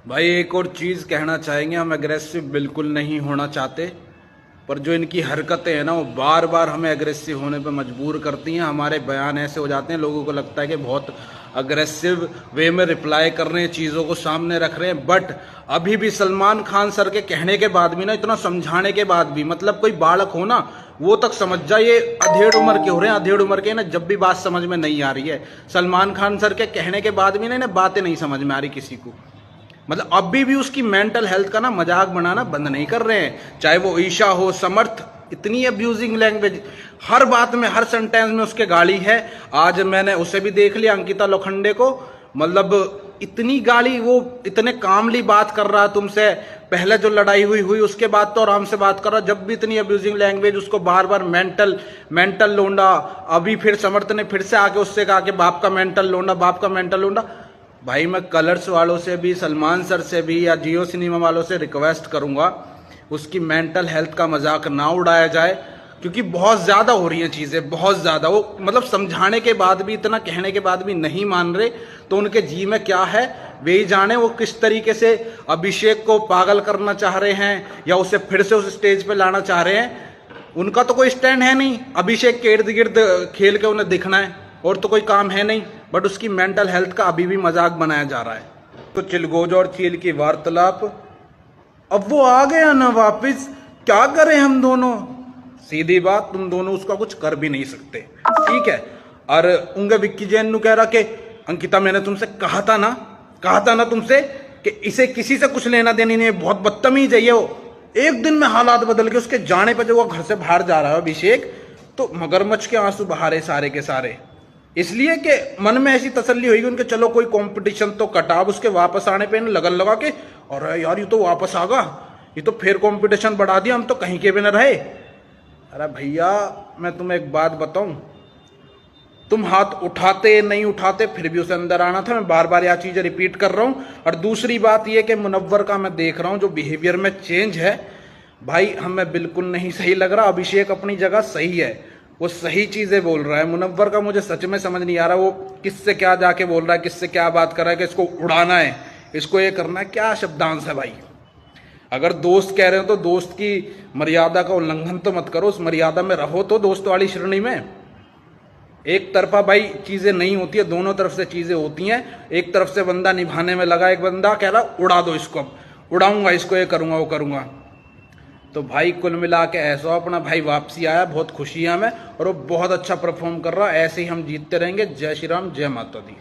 भाई एक और चीज़ कहना चाहेंगे, हम एग्रेसिव बिल्कुल नहीं होना चाहते, पर जो इनकी हरकतें हैं ना वो बार बार हमें एग्रेसिव होने पे मजबूर करती हैं। हमारे बयान ऐसे हो जाते हैं, लोगों को लगता है कि बहुत अग्रेसिव वे में रिप्लाई कर रहे हैं, चीज़ों को सामने रख रहे हैं। बट अभी भी सलमान खान सर के कहने के बाद भी ना, इतना समझाने के बाद भी, मतलब कोई बालक हो ना वो तक समझ जाए ये अधेड़ उम्र के हो रहे हैं, अधेड़ उम्र के ना, जब भी बात समझ में नहीं आ रही है सलमान खान सर के कहने के बाद भी ना इन्हें बातें नहीं समझ में आ रही किसी को। मतलब अभी भी उसकी मेंटल हेल्थ का ना मजाक बनाना बंद नहीं कर रहे हैं, चाहे वो ईशा हो, समर्थ। इतनी अब्यूजिंग लैंग्वेज, हर बात में, हर सेंटेंस में उसके गाली है। आज मैंने उसे भी देख लिया, अंकिता लोखंडे को, मतलब इतनी गाली, वो इतने कामली बात कर रहा तुमसे। पहले जो लड़ाई हुई उसके बाद तो आराम से बात कर रहा, जब भी इतनी अब्यूजिंग लैंग्वेज, उसको बार बार मेंटल लोंडा। अभी फिर समर्थ ने फिर से आके उससे कहा कि बाप का मेंटल लोंडा, बाप का मेंटल लोंडा। भाई मैं कलर्स वालों से भी, सलमान सर से भी, या जियो सिनेमा वालों से रिक्वेस्ट करूंगा उसकी मेंटल हेल्थ का मजाक ना उड़ाया जाए, क्योंकि बहुत ज़्यादा हो रही हैं चीज़ें, बहुत ज़्यादा। वो मतलब समझाने के बाद भी, इतना कहने के बाद भी नहीं मान रहे, तो उनके जी में क्या है वे ही जाने। वो किस तरीके से अभिषेक को पागल करना चाह रहे हैं या उसे फिर से उस स्टेज पे लाना चाह रहे हैं। उनका तो कोई स्टैंड है नहीं, अभिषेक के इर्द गिर्द खेल के उन्हें दिखना है, और तो कोई काम है नहीं। बट उसकी मेंटल हेल्थ का अभी भी मजाक बनाया जा रहा है। तो चिलगोज और चील की वार्तालाप, अब वो आ गया ना वापिस, क्या करें हम दोनों। सीधी बात, तुम दोनों उसका कुछ कर भी नहीं सकते, ठीक है। और उंगे विक्की जैन नु कह रहा कि अंकिता मैंने तुमसे कहा था ना तुमसे कि इसे किसी से कुछ लेना देनी नहीं है, बहुत बदतमीज है ये। वो एक दिन में हालात बदल के उसके जाने पर जो वो घर से बाहर जा रहा है अभिषेक, तो मगरमच्छ के आंसू बहा रहे सारे के सारे, इसलिए कि मन में ऐसी तसल्ली हुई उनके, चलो कोई कंपटीशन तो कटा। अब उसके वापस आने पे लगन लगा के, और यार ये तो वापस आ गया, ये तो फिर कंपटीशन बढ़ा दिया, हम तो कहीं के भी न रहे। अरे भैया मैं तुम्हें एक बात बताऊं, तुम हाथ उठाते नहीं उठाते फिर भी उसे अंदर आना था। मैं बार बार यह चीजें रिपीट कर रहा हूं। और दूसरी बात यह कि मुनव्वर का मैं देख रहा हूं जो बिहेवियर में चेंज है, भाई हमें बिल्कुल नहीं सही लग रहा। अभिषेक अपनी जगह सही है, वो सही चीजें बोल रहा है। मुनव्वर का मुझे सच में समझ नहीं आ रहा, वो किससे क्या जाके बोल रहा है, किससे क्या बात कर रहा है कि इसको उड़ाना है, इसको ये करना है। क्या शब्दांश है भाई। अगर दोस्त कह रहे हो तो दोस्त की मर्यादा का उल्लंघन तो मत करो, उस मर्यादा में रहो तो, दोस्त वाली श्रेणी में। एक तरफा भाई चीजें नहीं होती है, दोनों तरफ से चीजें होती हैं। एक तरफ से बंदा निभाने में लगा, एक बंदा कह रहा उड़ा दो इसको, अब उड़ाऊंगा इसको, ये करूंगा वो करूंगा। तो भाई कुल मिला के ऐसा अपना भाई वापसी आया, बहुत खुशी है हमें, और वो बहुत अच्छा परफॉर्म कर रहा है। ऐसे ही हम जीतते रहेंगे। जय श्री राम, जय माता दी।